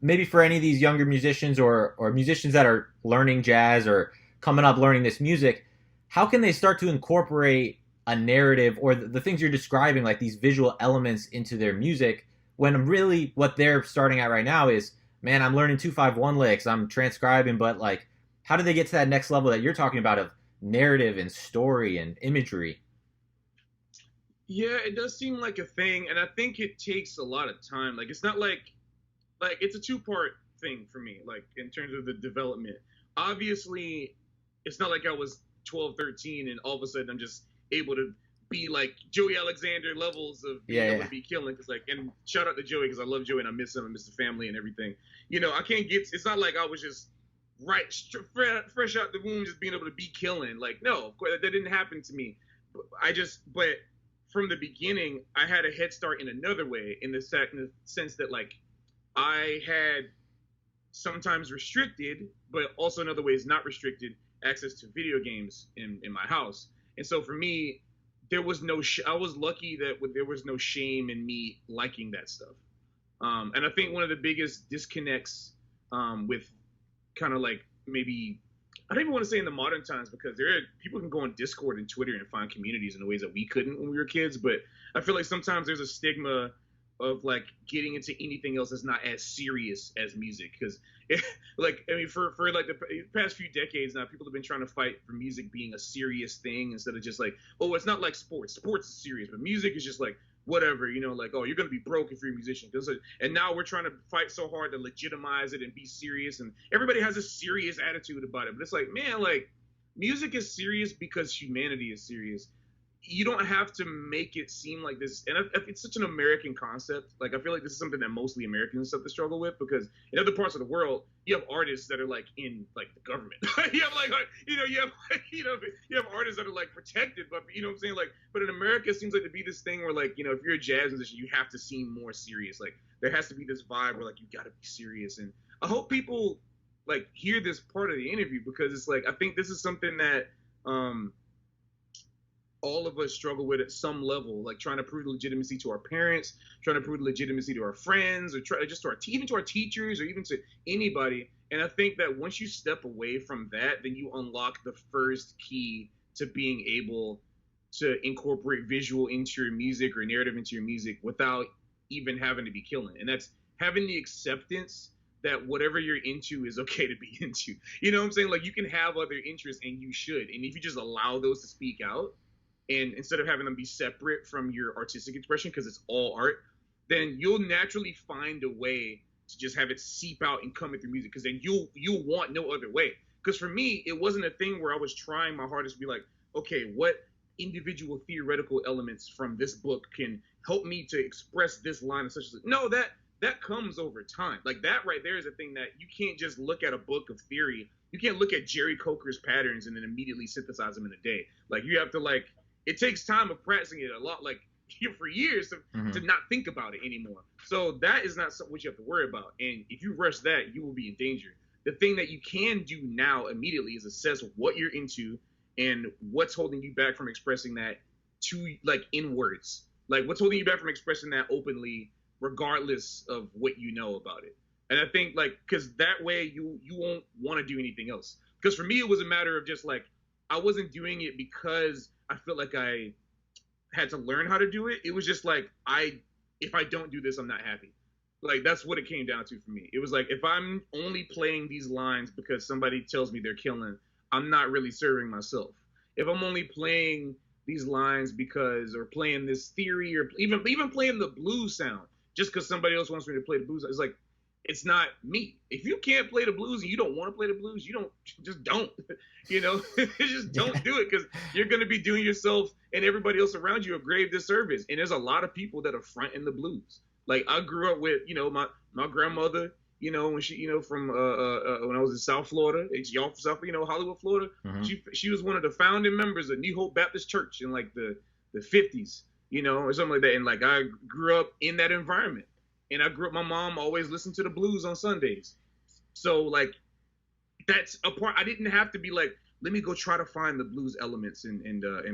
maybe for any of these younger musicians or musicians that are learning jazz or coming up learning this music, how can they start to incorporate a narrative or the things you're describing, like these visual elements, into their music when really what they're starting at right now is, man, I'm learning 2-5-1 licks, I'm transcribing, but like, how do they get to that next level that you're talking about of narrative and story and imagery? Yeah, it does seem like a thing, and I think it takes a lot of time. Like it's not like it's a two-part thing for me, like in terms of the development. Obviously, it's not like I was 12, 13, and all of a sudden I'm just able to be like Joey Alexander levels of being Yeah, able yeah. to be killing. Cause like, and shout out to Joey because I love Joey and I miss him, I miss the family and everything. You know, I can't get. It's not like I was just fresh out the womb, just being able to be killing. Like, no, of course that didn't happen to me. But from the beginning, I had a head start in another way, in the sense that like I had sometimes restricted, but also in other ways not restricted access to video games in my house. And so for me, there was no. I was lucky that there was no shame in me liking that stuff. And I think one of the biggest disconnects with kind of like maybe I don't even want to say in the modern times because there are people can go on Discord and Twitter and find communities in ways that we couldn't when we were kids. But I feel like sometimes there's a stigma of like getting into anything else that's not as serious as music because like I mean for like the past few decades now people have been trying to fight for music being a serious thing instead of just like, oh, it's not like sports is serious, but music is just like whatever, you know, like, oh, you're gonna be broke if you're a musician. And now we're trying to fight so hard to legitimize it and be serious, and everybody has a serious attitude about it. But it's like, man, like music is serious because humanity is serious. You don't have to make it seem like this, and it's such an American concept. Like I feel like this is something that mostly Americans have to struggle with because in other parts of the world, you have artists that are like in like the government. You have like you know you have you have artists that are like protected, but you know what I'm saying, like, but in America, it seems like to be this thing where like you know if you're a jazz musician, you have to seem more serious. Like there has to be this vibe where like you got to be serious, and I hope people like hear this part of the interview because it's like I think this is something that um all of us struggle with at some level, like trying to prove legitimacy to our parents, trying to prove legitimacy to our friends, or try just to our even to our teachers, or even to anybody. And I think that once you step away from that, then you unlock the first key to being able to incorporate visual into your music or narrative into your music without even having to be killing. And that's having the acceptance that whatever you're into is okay to be into. You know what I'm saying? Like you can have other interests and you should. And if you just allow those to speak out, and instead of having them be separate from your artistic expression because it's all art, then you'll naturally find a way to just have it seep out and come in through music because then you'll want no other way. Because for me, it wasn't a thing where I was trying my hardest to be like, okay, what individual theoretical elements from this book can help me to express this line of such as no, that comes over time. Like that right there is a thing that you can't just look at a book of theory. You can't look at Jerry Coker's patterns and then immediately synthesize them in a day. Like you have to like it takes time of practicing it a lot, like for years to Mm-hmm. not think about it anymore. So that is not something what you have to worry about. And if you rush that, you will be in danger. The thing that you can do now immediately is assess what you're into and what's holding you back from expressing that to like in words. Like what's holding you back from expressing that openly, regardless of what you know about it. And I think like because that way you won't want to do anything else. Because for me, it was a matter of just like I wasn't doing it because I felt like I had to learn how to do it. It was just like if I don't do this, I'm not happy. Like that's what it came down to for me. It was like if I'm only playing these lines because somebody tells me they're killing, I'm not really serving myself. If I'm only playing these lines because or playing this theory or even playing the blues sound just because somebody else wants me to play the blues, it's like it's not me. If you can't play the blues and you don't want to play the blues, you don't just don't. You know, just don't do it because you're going to be doing yourself and everybody else around you a grave disservice. And there's a lot of people that are fronting the blues. Like I grew up with, you know, my grandmother, you know, when she, you know, from when I was in South Florida, it's y'all from South, you know, Hollywood, Florida. Mm-hmm. She was one of the founding members of New Hope Baptist Church in like the 50s, you know, or something like that. And like I grew up in that environment. And I grew up, my mom always listened to the blues on Sundays. So like that's a part I didn't have to be like, let me go try to find the blues elements and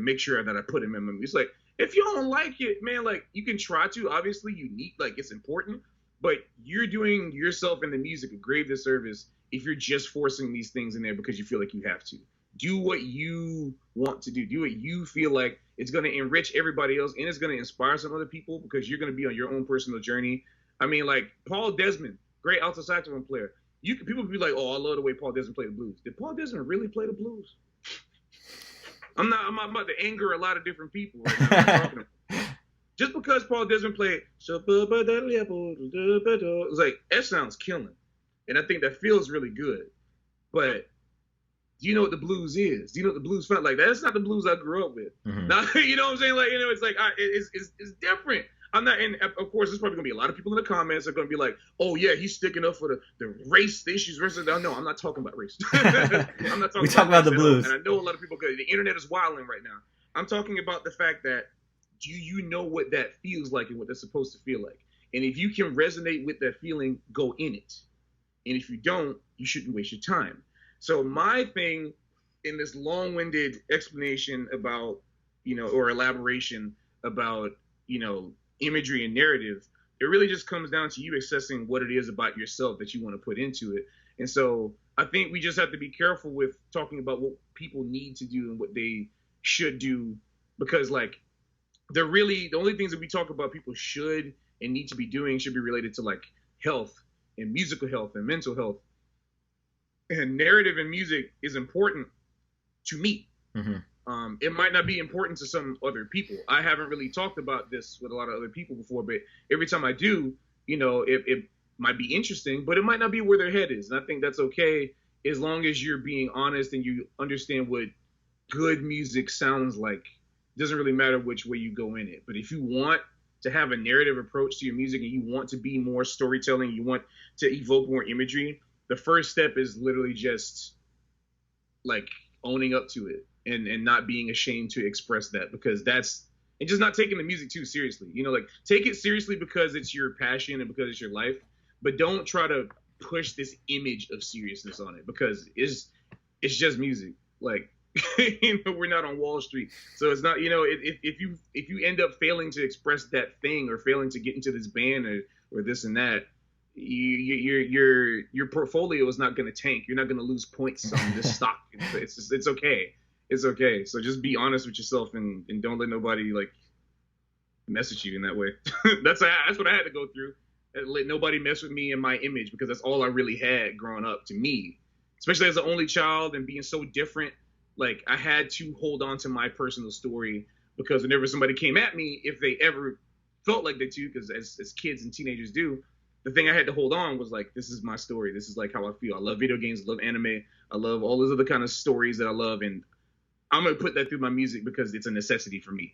make sure that I put them in my music. It's like if you don't like it, man, like you can try to. Obviously, you need like it's important, But you're doing yourself and the music a grave disservice if you're just forcing these things in there because you feel like you have to. Do what you want to do. Do what you feel like it's going to enrich everybody else and it's going to inspire some other people because you're going to be on your own personal journey. I mean, like Paul Desmond, great alto saxophone player. People could be like, "Oh, I love the way Paul Desmond played the blues." Did Paul Desmond really play the blues? I'm about to anger a lot of different people right now. I'm talking about. Just because Paul Desmond played, it's like that sounds killing, and I think that feels really good. But do you know what the blues is? Do you know what the blues felt like? That's not the blues I grew up with. Mm-hmm. Now, you know what I'm saying? Like, it's like it's different. I'm not, and of course, there's probably gonna be a lot of people in the comments that are gonna be like, "Oh yeah, he's sticking up for the race issues versus." No, I'm not talking about race. I'm not talking. We talk about the blues, and I know a lot of people. The internet is wilding right now. I'm talking about the fact that do you know what that feels like and what that's supposed to feel like, and if you can resonate with that feeling, go in it, and if you don't, you shouldn't waste your time. So my thing in this long-winded explanation about, or elaboration about, imagery and narrative, it really just comes down to you assessing what it is about yourself that you want to put into it. And so I think we just have to be careful with talking about what people need to do and what they should do, because like the only things that we talk about people should and need to be doing should be related to like health and musical health and mental health. And narrative and music is important to me. Mm-hmm. It might not be important to some other people. I haven't really talked about this with a lot of other people before, but every time I do, it might be interesting, but it might not be where their head is. And I think that's okay as long as you're being honest and you understand what good music sounds like. It doesn't really matter which way you go in it. But if you want to have a narrative approach to your music and you want to be more storytelling, you want to evoke more imagery, the first step is literally just like owning up to it and not being ashamed to express that, because that's, and just not taking the music too seriously. Like take it seriously because it's your passion and because it's your life, but don't try to push this image of seriousness on it because it's just music. Like, we're not on Wall Street, so it's not. If you end up failing to express that thing or failing to get into this band or this and that, your portfolio is not going to tank. You're not going to lose points on this stock. It's okay. It's okay. So just be honest with yourself and don't let nobody like mess with you in that way. That's what I had to go through. Let nobody mess with me and my image, because that's all I really had growing up. To me, especially as an only child and being so different, like I had to hold on to my personal story, because whenever somebody came at me, if they ever felt like they do, because as kids and teenagers do, the thing I had to hold on was like, this is my story. This is like how I feel. I love video games. I love anime. I love all those other kind of stories that I love. And I'm going to put that through my music because it's a necessity for me,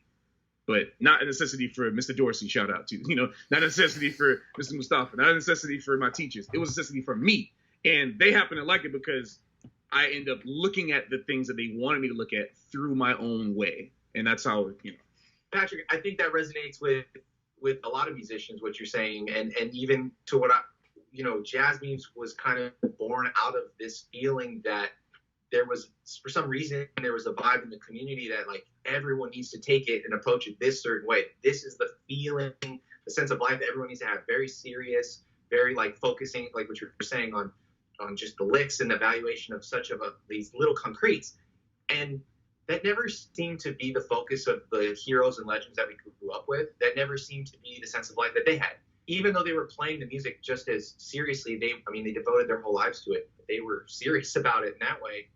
but not a necessity for Mr. Dorsey, shout out to, not a necessity for Mr. Mustafa, not a necessity for my teachers. It was a necessity for me. And they happen to like it because I end up looking at the things that they wanted me to look at through my own way. And that's how, Patrick, I think that resonates with a lot of musicians, what you're saying, and even to what JazzMemes was kind of born out of this feeling that there was, for some reason, there was a vibe in the community that like everyone needs to take it and approach it this certain way. This is the feeling, the sense of life that everyone needs to have, very serious, very like focusing, like what you're saying on just the licks and the evaluation of these little concretes. And that never seemed to be the focus of the heroes and legends that we grew up with. That never seemed to be the sense of life that they had. Even though they were playing the music just as seriously, they devoted their whole lives to it. They were serious about it in that way.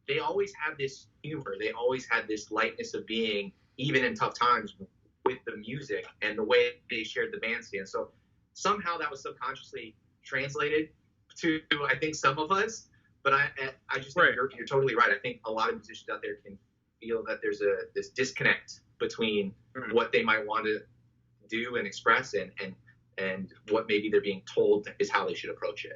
They always had this humor. They always had this lightness of being, even in tough times, with the music and the way they shared the bandstand. So somehow that was subconsciously translated to, I think, some of us. But I just think you're totally right. I think a lot of musicians out there can feel that there's this disconnect between what they might want to do and express and what maybe they're being told is how they should approach it.